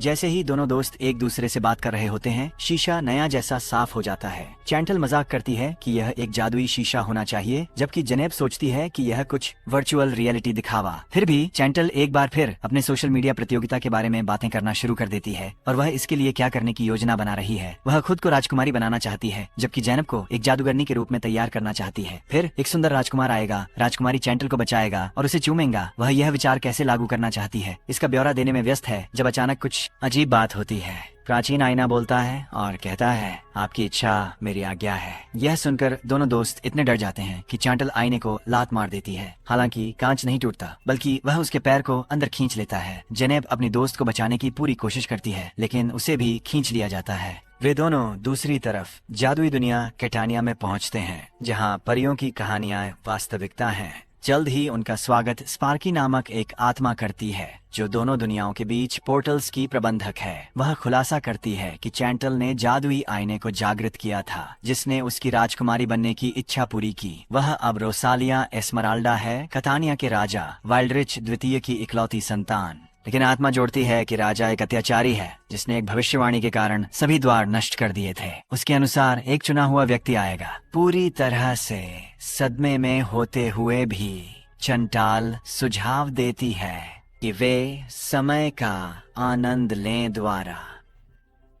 जैसे ही दोनों दोस्त एक दूसरे से बात कर रहे होते हैं, शीशा नया जैसा साफ हो जाता है। चैंटल मजाक करती है कि यह एक जादुई शीशा होना चाहिए, जबकि जेनेब सोचती है कि यह कुछ वर्चुअल रियलिटी दिखावा। फिर भी चैंटल एक बार फिर अपने सोशल मीडिया प्रतियोगिता के बारे में बातें करना शुरू कर देती है और वह इसके लिए क्या करने की योजना बना रही है। वह खुद को राजकुमारी बनाना चाहती है, जबकि जेनेब को एक जादूगरनी के रूप में तैयार करना चाहती है। फिर एक सुंदर राजकुमार आएगा, राजकुमारी चैंटल को बचाएगा और उसे चूमेगा। वह यह विचार कैसे लागू करना चाहती है इसका ब्यौरा देने में व्यस्त है, जब अचानक कुछ अजीब बात होती है। प्राचीन आईना बोलता है और कहता है, आपकी इच्छा मेरी आज्ञा है। यह सुनकर दोनों दोस्त इतने डर जाते हैं कि चैंटल आईने को लात मार देती है। हालांकि कांच नहीं टूटता, बल्कि वह उसके पैर को अंदर खींच लेता है। जेनेब अपनी दोस्त को बचाने की पूरी कोशिश करती है, लेकिन उसे भी खींच लिया जाता है। वे दोनों दूसरी तरफ जादुई दुनिया कैटानिया में पहुंचते हैं, जहां परियों की कहानियां वास्तविकता हैं। जल्द ही उनका स्वागत स्पार्की नामक एक आत्मा करती है, जो दोनों दुनियाओं के बीच पोर्टल्स की प्रबंधक है। वह खुलासा करती है कि चैंटल ने जादुई आईने को जागृत किया था, जिसने उसकी राजकुमारी बनने की इच्छा पूरी की। वह अब रोसालिया एस्मराल्डा है, कैटानिया के राजा वाइल्डरिच द्वितीय की इकलौती संतान। लेकिन आत्मा जोड़ती है कि राजा एक अत्याचारी है, जिसने एक भविष्यवाणी के कारण सभी द्वार नष्ट कर दिए थे। उसके अनुसार एक चुना हुआ व्यक्ति आएगा। पूरी तरह से सदमे में होते हुए भी चंटाल सुझाव देती है कि वे समय का आनंद लें द्वारा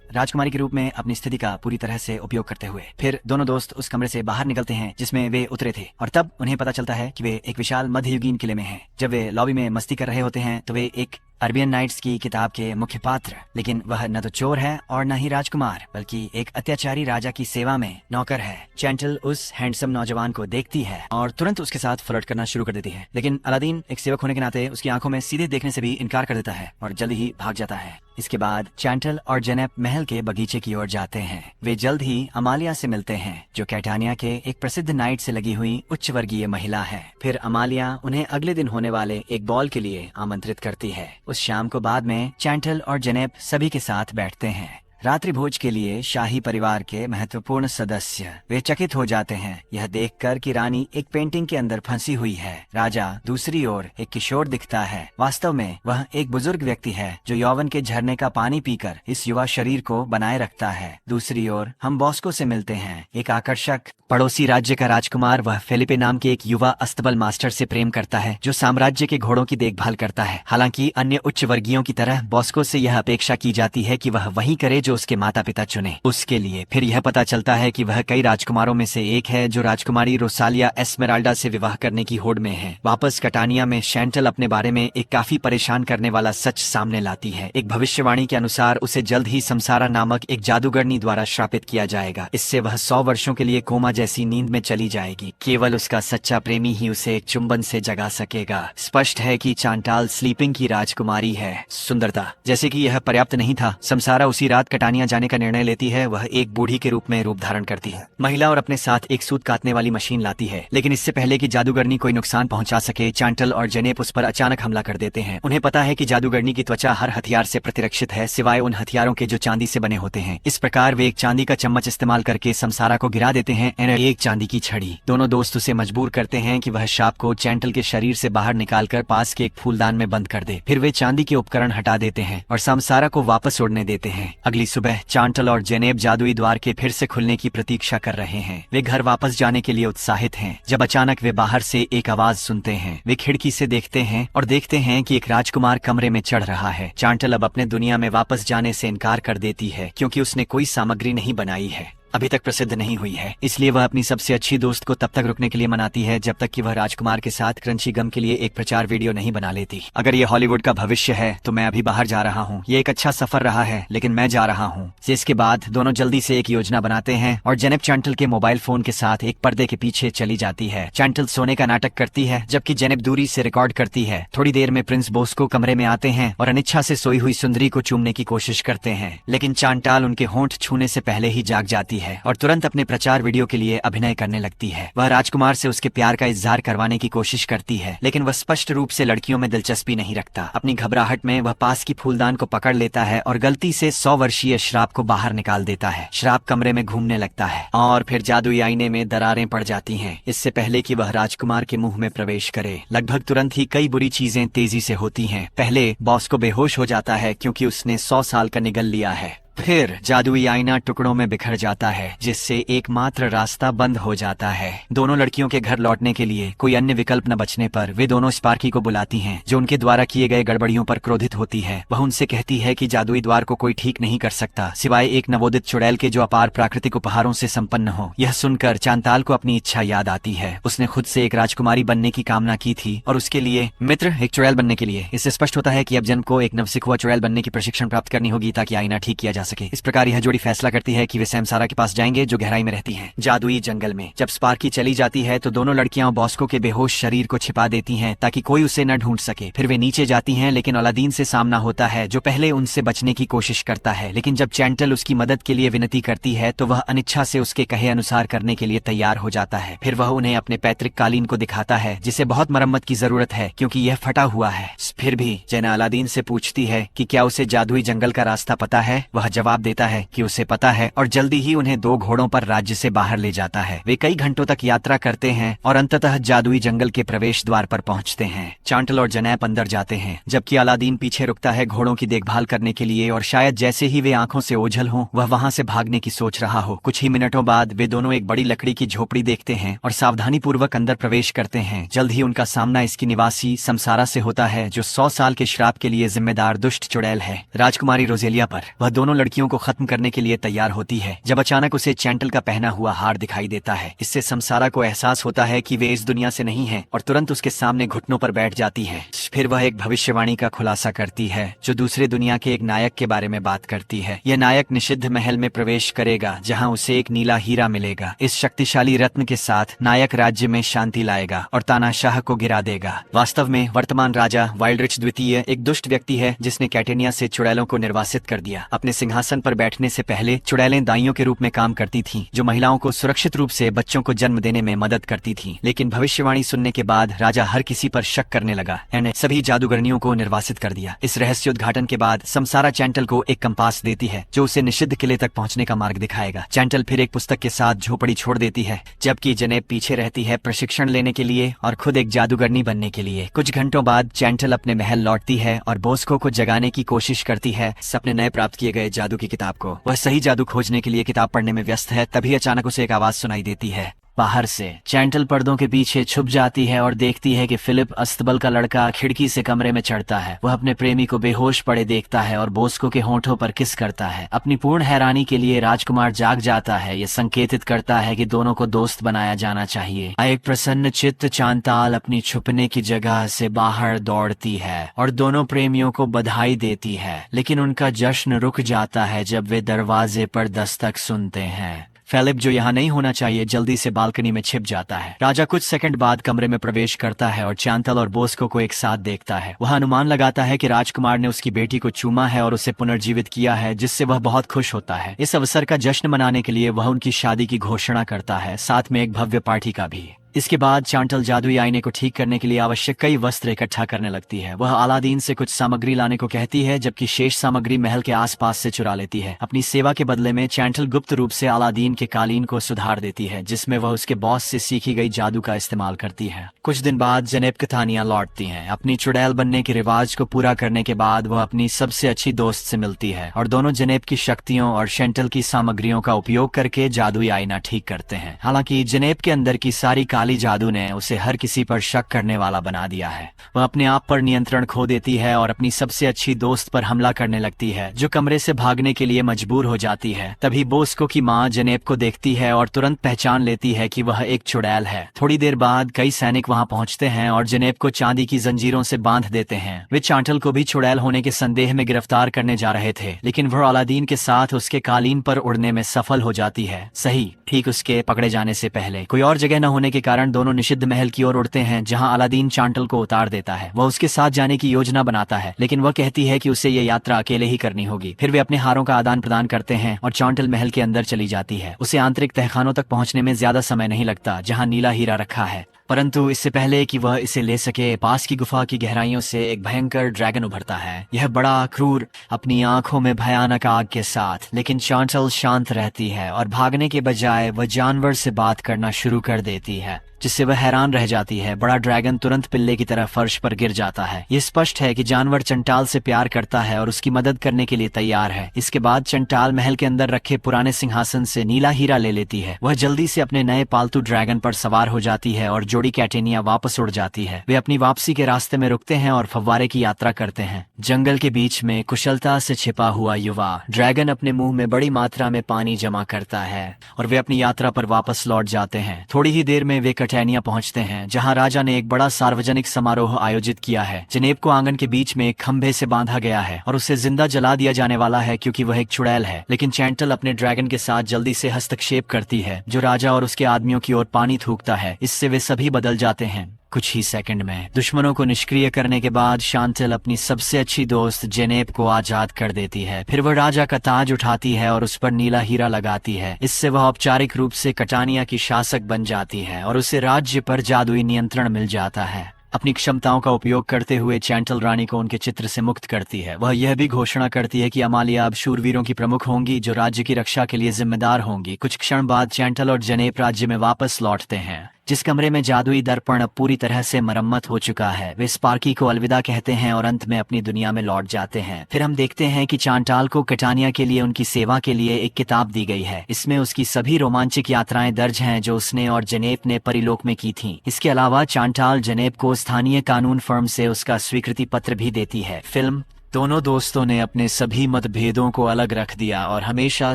राजकुमारी के रूप में अपनी स्थिति का पूरी तरह से उपयोग करते हुए। फिर दोनों दोस्त उस कमरे से बाहर निकलते हैं जिसमें वे उतरे थे, और तब उन्हें पता चलता है कि वे एक विशाल मध्ययुगीन किले में हैं। जब वे लॉबी में मस्ती कर रहे होते हैं तो वे एक अरबियन नाइट्स की किताब के मुख्य पात्र, लेकिन वह न तो चोर है और न ही राजकुमार, बल्कि एक अत्याचारी राजा की सेवा में नौकर है। चैंटल उस हैंडसम नौजवान को देखती है और तुरंत उसके साथ फ्लर्ट करना शुरू कर देती है, लेकिन अलादीन एक सेवक होने के नाते उसकी आंखों में सीधे देखने से भी इनकार कर देता है और जल्द ही भाग जाता है। इसके बाद चैंटल और जेनेब महल के बगीचे की ओर जाते हैं। वे जल्द ही अमालिया से मिलते हैं, जो कैटानिया के एक प्रसिद्ध नाइट से लगी हुई उच्च वर्गीय महिला है। फिर अमालिया उन्हें अगले दिन होने वाले एक बॉल के लिए आमंत्रित करती है। उस शाम को बाद में चैंटल और जेनेब सभी के साथ बैठते हैं। रात्रि भोज के लिए शाही परिवार के महत्वपूर्ण सदस्य वे चकित हो जाते हैं, यह देखकर कि रानी एक पेंटिंग के अंदर फंसी हुई है। राजा दूसरी ओर एक किशोर दिखता है। वास्तव में वह एक बुजुर्ग व्यक्ति है, जो यौवन के झरने का पानी पीकर इस युवा शरीर को बनाए रखता है। दूसरी ओर हम बॉस्को से मिलते हैं, एक आकर्षक पड़ोसी राज्य का राजकुमार। वह फेलिपे नाम के एक युवा अस्तबल मास्टर से प्रेम करता है, जो साम्राज्य के घोड़ों की देखभाल करता है। हालांकि अन्य उच्च वर्गीयों की तरह बॉस्को से यह अपेक्षा की जाती है कि वह वही करे जो उसके माता पिता चुने उसके लिए। फिर यह पता चलता है कि वह कई राजकुमारों में से एक है, जो राजकुमारी रोसालिया एस्मेराल्डा से विवाह करने की होड़ में है। वापस कैटानिया में चैंटल अपने बारे में एक काफी परेशान करने वाला सच सामने लाती है। एक भविष्यवाणी के अनुसार उसे जल्द ही समसारा नामक एक जादूगरनी द्वारा श्रापित किया जाएगा। इससे वह 100 वर्षों के लिए कोमा जैसी नींद में चली जाएगी। केवल उसका सच्चा प्रेमी ही उसे एक चुंबन से जगा सकेगा। स्पष्ट है कि चांटाल स्लीपिंग की राजकुमारी है। सुंदरता जैसे कि यह पर्याप्त नहीं था, समसारा उसी रात कैटानिया जाने का निर्णय लेती है। वह एक बूढ़ी के रूप में रूप धारण करती है। महिला और अपने साथ एक सूत काटने वाली मशीन लाती है, लेकिन इससे पहले कि जादूगरनी कोई नुकसान पहुंचा सके, चांटल और जेनेब उस पर अचानक हमला कर देते हैं। उन्हें पता है कि जादूगरनी की त्वचा हर हथियार से प्रतिरक्षित है, सिवाय उन हथियारों के जो चांदी से बने होते हैं। इस प्रकार वे एक चांदी का चम्मच इस्तेमाल करके समसारा को गिरा देते हैं। एक चांदी की छड़ी। दोनों दोस्त उसे मजबूर करते हैं कि वह शाप को चैंटल के शरीर से बाहर निकालकर पास के एक फूलदान में बंद कर दे। फिर वे चांदी के उपकरण हटा देते हैं और समसारा को वापस उड़ने देते हैं। अगली सुबह चांटल और जेनेब जादुई द्वार के फिर से खुलने की प्रतीक्षा कर रहे हैं। वे घर वापस जाने के लिए उत्साहित हैं, जब अचानक वे बाहर से एक आवाज सुनते हैं। वे खिड़की से देखते हैं और देखते हैं कि एक राजकुमार कमरे में चढ़ रहा है। चांटल अब अपने दुनिया में वापस जाने से इनकार कर देती है, क्योंकि उसने कोई सामग्री नहीं बनाई है, अभी तक प्रसिद्ध नहीं हुई है। इसलिए वह अपनी सबसे अच्छी दोस्त को तब तक रुकने के लिए मनाती है जब तक कि वह राजकुमार के साथ क्रंची गम के लिए एक प्रचार वीडियो नहीं बना लेती। अगर ये हॉलीवुड का भविष्य है तो मैं अभी बाहर जा रहा हूँ। ये एक अच्छा सफर रहा है, लेकिन मैं जा रहा हूँ। इसके बाद दोनों जल्दी से एक योजना बनाते हैं और जेनेब चैंटल के मोबाइल फोन के साथ एक पर्दे के पीछे चली जाती है। चैंटल सोने का नाटक करती है, जबकि जेनेब दूरी से रिकॉर्ड करती है। थोड़ी देर में प्रिंस बॉस्को कमरे में आते हैं और अनिच्छा से सोई हुई सुंदरी को चूमने की कोशिश करते हैं, लेकिन चांटाल उनके होंठ छूने से पहले ही जाग जाती जाती है और तुरंत अपने प्रचार वीडियो के लिए अभिनय करने लगती है। वह राजकुमार से उसके प्यार का इजहार करवाने की कोशिश करती है, लेकिन वह स्पष्ट रूप से लड़कियों में दिलचस्पी नहीं रखता। अपनी घबराहट में वह पास की फूलदान को पकड़ लेता है और गलती से 100 वर्षीय श्राप को बाहर निकाल देता है। श्राप कमरे में घूमने लगता है और फिर जादुई आईने में दरारें पड़ जाती हैं। इससे पहले कि वह राजकुमार के मुंह में प्रवेश करे, लगभग तुरंत ही कई बुरी चीजें तेजी से होती हैं। पहले बॉस को बेहोश हो जाता है क्योंकि उसने 100 साल का निगल लिया है। फिर जादुई आईना टुकड़ों में बिखर जाता है, जिससे एकमात्र रास्ता बंद हो जाता है। दोनों लड़कियों के घर लौटने के लिए कोई अन्य विकल्प न बचने पर वे दोनों स्पार्की को बुलाती हैं, जो उनके द्वारा किए गए गड़बड़ियों पर क्रोधित होती है। वह उनसे कहती है कि जादुई द्वार को कोई ठीक नहीं कर सकता सिवाय एक नवोदित चुड़ैल के जो अपार प्राकृतिक उपहारों से संपन्न हो। यह सुनकर चांताल को अपनी इच्छा याद आती है। उसने खुद से एक राजकुमारी बनने की कामना की थी और उसके लिए मित्र एक चुड़ैल बनने के लिए। इससे स्पष्ट होता है कि अब जन को एक नवसिखुआ चुड़ैल बनने की प्रशिक्षण प्राप्त करनी होगी ताकि आईना ठीक किया जा सके। इस प्रकार यह जोड़ी फैसला करती है कि वे सैमसारा के पास जाएंगे, जो गहराई में रहती हैं। जादुई जंगल में जब स्पार्की चली जाती है तो दोनों लड़कियां बॉस्को के बेहोश शरीर को छिपा देती हैं ताकि कोई उसे न ढूंढ सके। फिर वे नीचे जाती हैं, लेकिन अलादीन से सामना होता है, जो पहले उनसे बचने की कोशिश करता है। लेकिन जब चैंटल उसकी मदद के लिए विनती करती है तो वह अनिच्छा से उसके कहे अनुसार करने के लिए तैयार हो जाता है। फिर वह उन्हें अपने पैतृक कालीन को दिखाता है, जिसे बहुत मरम्मत की जरूरत है क्योंकि यह फटा हुआ है। फिर भी जेना अलादीन से पूछती है कि क्या उसे जादुई जंगल का रास्ता पता है। वह जवाब देता है कि उसे पता है और जल्दी ही उन्हें 2 घोड़ों पर राज्य से बाहर ले जाता है। वे कई घंटों तक यात्रा करते हैं और अंततः जादुई जंगल के प्रवेश द्वार पर पहुंचते हैं। चांटल और जनेब अंदर जाते हैं, जबकि अलादीन पीछे रुकता है घोड़ों की देखभाल करने के लिए, और शायद जैसे ही वे आंखों से ओझल हों वह वहां से भागने की सोच रहा हो। कुछ ही मिनटों बाद वे दोनों एक बड़ी लकड़ी की झोपड़ी देखते हैं और सावधानी पूर्वक अंदर प्रवेश करते हैं। जल्द ही उनका सामना इसकी निवासी समसारा से होता है, जो 100 साल के श्राप के लिए जिम्मेदार दुष्ट चुड़ैल है। राजकुमारी रोजेलिया पर वह दोनों लड़कियों को खत्म करने के लिए तैयार होती है जब अचानक उसे चैंटल का पहना हुआ हार दिखाई देता है। इससे समसारा को एहसास होता है कि वे इस दुनिया से नहीं हैं और तुरंत उसके सामने घुटनों पर बैठ जाती है। फिर वह एक भविष्यवाणी का खुलासा करती है, जो दूसरे दुनिया के एक नायक के बारे में बात करती है। यह नायक निषिद्ध महल में प्रवेश करेगा, जहाँ उसे एक नीला हीरा मिलेगा। इस शक्तिशाली रत्न के साथ नायक राज्य में शांति लाएगा और तानाशाह को गिरा देगा। वास्तव में वर्तमान राजा वाइल्डरिच द्वितीय एक दुष्ट व्यक्ति है, जिसने कैटेनिया से चुड़ैलों को निर्वासित कर दिया। अपने सिंहासन पर बैठने से पहले चुड़ैलें दाइयों के रूप में काम करती थीं, जो महिलाओं को सुरक्षित रूप से बच्चों को जन्म देने में मदद करती थीं। लेकिन भविष्यवाणी सुनने के बाद राजा हर किसी पर शक करने लगा। ने सभी जादूगरनियों को निर्वासित कर दिया। इस रहस्योद्घाटन के बाद समसारा चैंटल को एक कंपास देती है, जो उसे निषिद्ध किले तक पहुंचने का मार्ग दिखाएगा। चैंटल फिर एक पुस्तक के साथ झोपड़ी छोड़ देती है, जबकि जनेब पीछे रहती है प्रशिक्षण लेने के लिए और खुद एक जादूगरनी बनने के लिए। कुछ घंटों बाद चैंटल अपने महल लौटती है और बॉस्को को जगाने की कोशिश करती है अपने नए प्राप्त किए गए जादू की किताब को। वह सही जादू खोजने के लिए किताब पढ़ने में व्यस्त है, तभी अचानक उसे एक आवाज सुनाई देती है बाहर से। चैंटल पर्दों के पीछे छुप जाती है और देखती है कि फिलिप अस्तबल का लड़का खिड़की से कमरे में चढ़ता है। वह अपने प्रेमी को बेहोश पड़े देखता है और बॉस्को के होंठों पर किस करता है। अपनी पूर्ण हैरानी के लिए राजकुमार जाग जाता है। यह संकेतित करता है कि दोनों को दोस्त बनाया जाना चाहिए। एक प्रसन्न चित्त चांताल अपनी छुपने की जगह से बाहर दौड़ती है और दोनों प्रेमियों को बधाई देती है, लेकिन उनका जश्न रुक जाता है जब वे दरवाजे पर दस्तक सुनते हैं। फिलिप, जो यहाँ नहीं होना चाहिए, जल्दी से बालकनी में छिप जाता है। राजा कुछ सेकंड बाद कमरे में प्रवेश करता है और चांतल और बॉस्को को एक साथ देखता है। वह अनुमान लगाता है कि राजकुमार ने उसकी बेटी को चूमा है और उसे पुनर्जीवित किया है, जिससे वह बहुत खुश होता है। इस अवसर का जश्न मनाने के लिए वह उनकी शादी की घोषणा करता है, साथ में एक भव्य पार्टी का भी। इसके बाद चांटल जादुई आईने को ठीक करने के लिए आवश्यक कई वस्त्र इकट्ठा करने लगती है। वह अलादीन से कुछ सामग्री लाने को कहती है, जबकि शेष सामग्री महल के आसपास से चुरा लेती है। अपनी सेवा के बदले में चांटल गुप्त रूप से अलादीन के कालीन को सुधार देती है, जिसमें वह उसके बॉस से सीखी गई जादू का इस्तेमाल करती है। कुछ दिन बाद जनेब कथानिया लौटती हैं। अपनी चुड़ैल बनने के रिवाज को पूरा करने के बाद वह अपनी सबसे अच्छी दोस्त से मिलती है और दोनों जनेब की शक्तियों और शेंटल की सामग्रियों का उपयोग करके जादुई आईना ठीक करते हैं। हालांकि जनेब के अंदर की सारी काली जादू ने उसे हर किसी पर शक करने वाला बना दिया है। वह अपने आप पर नियंत्रण खो देती है और अपनी सबसे अच्छी दोस्त पर हमला करने लगती है, जो कमरे से भागने के लिए मजबूर हो जाती है। तभी बॉस्को की माँ जनेब को देखती है और तुरंत पहचान लेती है कि वह एक चुड़ैल है। थोड़ी देर बाद कई सैनिक वहां पहुंचते हैं और जनेब को चांदी की जंजीरों से बांध देते हैं। वे चांटल को भी चुड़ैल होने के संदेह में गिरफ्तार करने जा रहे थे, लेकिन वह अलादीन के साथ उसके कालीन पर उड़ने में सफल हो जाती है। सही ठीक उसके पकड़े जाने से पहले। कोई और जगह न होने के कारण दोनों निषिद्ध महल की ओर उड़ते हैं, जहां अलादीन चांटल को उतार देता है। वह उसके साथ जाने की योजना बनाता है, लेकिन वह कहती है कि उसे ये यात्रा अकेले ही करनी होगी। फिर वे अपने हारों का आदान प्रदान करते हैं और चांटल महल के अंदर चली जाती है। उसे आंतरिक तहखानों तक पहुंचने में ज्यादा समय नहीं लगता, जहां नीला हीरा रखा है। परंतु इससे पहले कि वह इसे ले सके, पास की गुफा की गहराइयों से एक भयंकर ड्रैगन उभरता है। यह बड़ा क्रूर, अपनी आंखों में भयानक आग के साथ। लेकिन चांटल शांत रहती है और भागने के बजाय वह जानवर से बात करना शुरू कर देती है, जिससे वह हैरान रह जाती है। बड़ा ड्रैगन तुरंत पिल्ले की तरह फर्श पर गिर जाता है। ये स्पष्ट है कि जानवर चंटाल से प्यार करता है और उसकी मदद करने के लिए तैयार है। इसके बाद चंटाल महल के अंदर रखे पुराने सिंहासन से नीला हीरा ले लेती है। वह जल्दी से अपने नए पालतू ड्रैगन पर सवार हो जाती है और जोड़ी कैटेनिया वापस उड़ जाती है। वे अपनी वापसी के रास्ते में रुकते हैं और फव्वारे की यात्रा करते हैं। जंगल के बीच में कुशलता से छिपा हुआ युवा ड्रैगन अपने मुंह में बड़ी मात्रा में पानी जमा करता है और वे अपनी यात्रा पर वापस लौट जाते हैं। थोड़ी ही देर में वे कैटेनिया पहुंचते हैं, जहां राजा ने एक बड़ा सार्वजनिक समारोह आयोजित किया है। जनेब को आंगन के बीच में एक खंभे से बांधा गया है और उसे जिंदा जला दिया जाने वाला है, क्योंकि वह एक चुड़ैल है। लेकिन चैंटल अपने ड्रैगन के साथ जल्दी से हस्तक्षेप करती है, जो राजा और उसके आदमियों की ओर पानी थूकता है। इससे वे सभी बदल जाते हैं। कुछ ही सेकंड में दुश्मनों को निष्क्रिय करने के बाद शांतल अपनी सबसे अच्छी दोस्त जेनेब को आजाद कर देती है। फिर वह राजा का ताज उठाती है और उस पर नीला हीरा लगाती है। इससे वह औपचारिक रूप से कटानिया की शासक बन जाती है और उसे राज्य पर जादुई नियंत्रण मिल जाता है। अपनी क्षमताओं का उपयोग करते हुए चैंटल रानी को उनके चित्र से मुक्त करती है। वह यह भी घोषणा करती है कि अमालिया अब शूरवीरों की प्रमुख होंगी, जो राज्य की रक्षा के लिए जिम्मेदार होंगी। कुछ क्षण बाद चैंटल और जनेब राज्य में वापस लौटते हैं, जिस कमरे में जादुई दर्पण अब पूरी तरह से मरम्मत हो चुका है। वे स्पार्की को अलविदा कहते हैं और अंत में अपनी दुनिया में लौट जाते हैं। फिर हम देखते हैं कि चांटाल को कटानिया के लिए उनकी सेवा के लिए एक किताब दी गई है। इसमें उसकी सभी रोमांचक यात्राएं दर्ज हैं, जो उसने और जनेब ने परिलोक में की थीं। इसके अलावा चांटाल जनेब को स्थानीय कानून फर्म से उसका स्वीकृति पत्र भी देती है। फिल्म दोनों दोस्तों ने अपने सभी मतभेदों को अलग रख दिया और हमेशा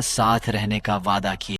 साथ रहने का वादा किया।